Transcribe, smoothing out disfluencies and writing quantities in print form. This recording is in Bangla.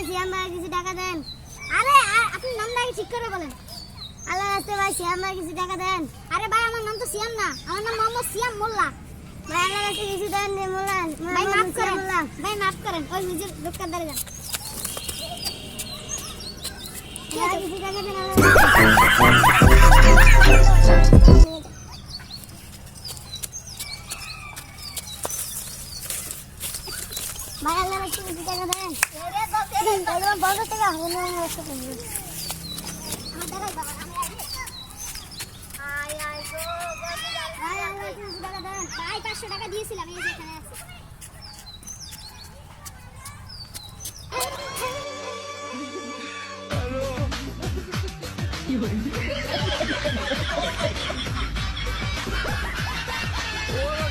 সিয়াম ভাই কিছু টাকা দেন। আরে আপনি নামটা আগে ঠিক করে বলেন। আল্লাহ রাস্তে ভাই সিয়াম ভাই কিছু টাকা দেন। আরে ভাই আমার নাম তো সিয়াম না, আমার নাম মোহাম্মদ সিয়াম মোল্লা। ভাই আল্লাহ রাস্তে কিছু দেন রে মোল্লা। ভাই মাফ করেন, ভাই মাফ করেন, ওই নিজের দোকানদারে যান। কিছু টাকা দেন ভাই আল্লাহ রাস্তে কিছু টাকা দেন। তোমার 50 টাকা হবে না আমার রাস্তা করবে। আমার টাকা বাবা আমি আই গো ভাই আল্লাহ রাস্তে কিছু টাকা দেন। ভাই 500 টাকা দিয়েছিলাম এই যে এখানে আছে। Oh